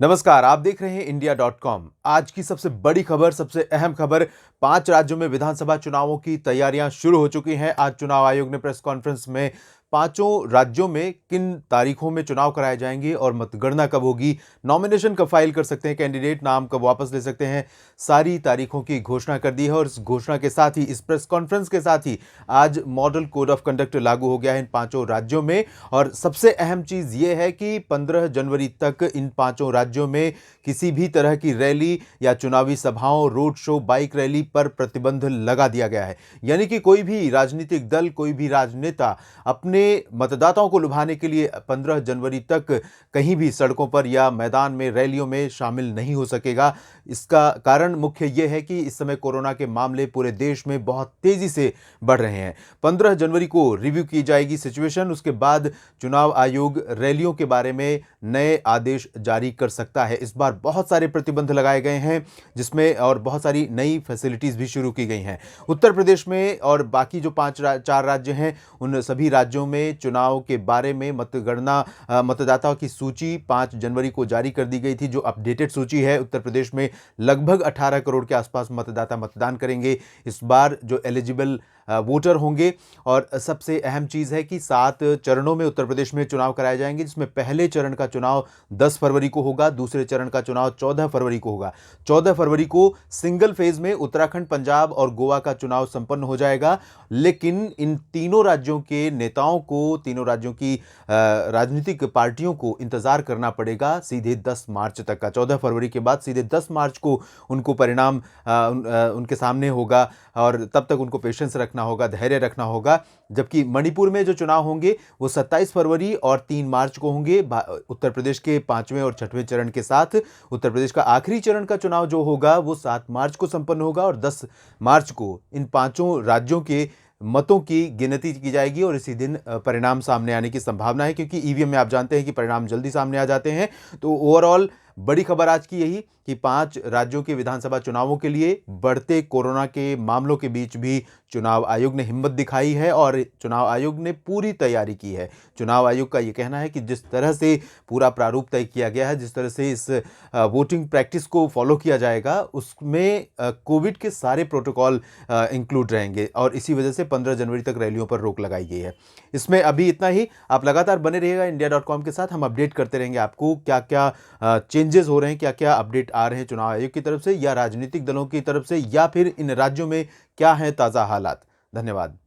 नमस्कार, आप देख रहे हैं इंडिया.com। आज की सबसे बड़ी खबर, सबसे अहम खबर, 5 राज्यों में विधानसभा चुनावों की तैयारियां शुरू हो चुकी हैं। आज चुनाव आयोग ने प्रेस कॉन्फ्रेंस में पांचों राज्यों में किन तारीखों में चुनाव कराए जाएंगे और मतगणना कब होगी, नॉमिनेशन कब फाइल कर सकते हैं कैंडिडेट, नाम कब वापस ले सकते हैं, सारी तारीखों की घोषणा कर दी है। और इस घोषणा के साथ ही, इस प्रेस कॉन्फ्रेंस के साथ ही आज मॉडल कोड ऑफ कंडक्ट लागू हो गया है इन पांचों राज्यों में। और सबसे अहम चीज ये है कि 15 जनवरी तक इन पांचों राज्यों में किसी भी तरह की रैली या चुनावी सभाओं, रोड शो, बाइक रैली पर प्रतिबंध लगा दिया गया है। यानी कि कोई भी राजनीतिक दल, कोई भी राजनेता अपने मतदाताओं को लुभाने के लिए 15 जनवरी तक कहीं भी सड़कों पर या मैदान में, रैलियों में शामिल नहीं हो सकेगा। इसका कारण मुख्य यह है कि इस समय कोरोना के मामले पूरे देश में बहुत तेजी से बढ़ रहे हैं। 15 जनवरी को रिव्यू की जाएगी सिचुएशन, उसके बाद चुनाव आयोग रैलियों के बारे में नए आदेश जारी कर सकता है। इस बार बहुत सारे प्रतिबंध लगाए गए हैं, जिसमें और बहुत सारी नई फैसिलिटीज भी शुरू की गई हैं। उत्तर प्रदेश में और बाकी जो 4 राज्य हैं, उन सभी राज्यों में चुनाव के बारे में मतगणना, मतदाताओं की सूची 5 जनवरी को जारी कर दी गई थी। जो अपडेटेड सूची है, उत्तर प्रदेश में लगभग 18 करोड़ के आसपास मतदाता मतदान करेंगे इस बार, जो एलिजिबल वोटर होंगे। और सबसे अहम चीज़ है कि 7 चरणों में उत्तर प्रदेश में चुनाव कराए जाएंगे, जिसमें पहले चरण का चुनाव 10 फरवरी को होगा, दूसरे चरण का चुनाव 14 फरवरी को होगा। 14 फरवरी को सिंगल फेज में उत्तराखंड, पंजाब और गोवा का चुनाव संपन्न हो जाएगा। लेकिन इन तीनों राज्यों के नेताओं को, तीनों राज्यों की राजनीतिक पार्टियों को इंतजार करना पड़ेगा सीधे 10 मार्च तक का। 14 फरवरी के बाद सीधे 10 मार्च को उनको परिणाम उनके सामने होगा, और तब तक उनको पेशेंस रखना होगा, धैर्य रखना होगा। जबकि मणिपुर में जो चुनाव होंगे वो 27 फरवरी और 3 मार्च को होंगे। उत्तर प्रदेश के 5वें और 6वें चरण के साथ उत्तर प्रदेश का आखिरी चरण का चुनाव जो होगा वो 7 मार्च को संपन्न होगा, और 10 मार्च को इन पांचों राज्यों के मतों की गिनती की जाएगी और इसी दिन परिणाम सामने आने की संभावना है, क्योंकि ईवीएम में आप जानते हैं कि परिणाम जल्दी सामने आ जाते हैं। तो ओवरऑल बड़ी खबर आज की यही कि 5 राज्यों के विधानसभा चुनावों के लिए बढ़ते कोरोना के मामलों के बीच भी चुनाव आयोग ने हिम्मत दिखाई है और चुनाव आयोग ने पूरी तैयारी की है। चुनाव आयोग का ये कहना है कि जिस तरह से पूरा प्रारूप तय किया गया है, जिस तरह से इस वोटिंग प्रैक्टिस को फॉलो किया जाएगा, उसमें कोविड के सारे प्रोटोकॉल इंक्लूड रहेंगे, और इसी वजह से 15 जनवरी तक रैलियों पर रोक लगाई गई है। इसमें अभी इतना ही। आप लगातार बने रहिएगा इंडिया.com के साथ। हम अपडेट करते रहेंगे आपको क्या क्या चेंजेस हो रहे हैं, क्या क्या अपडेट आ रहे हैं चुनाव आयोग की तरफ से या राजनीतिक दलों की तरफ से, या फिर इन राज्यों में क्या है ताज़ा हालात। धन्यवाद।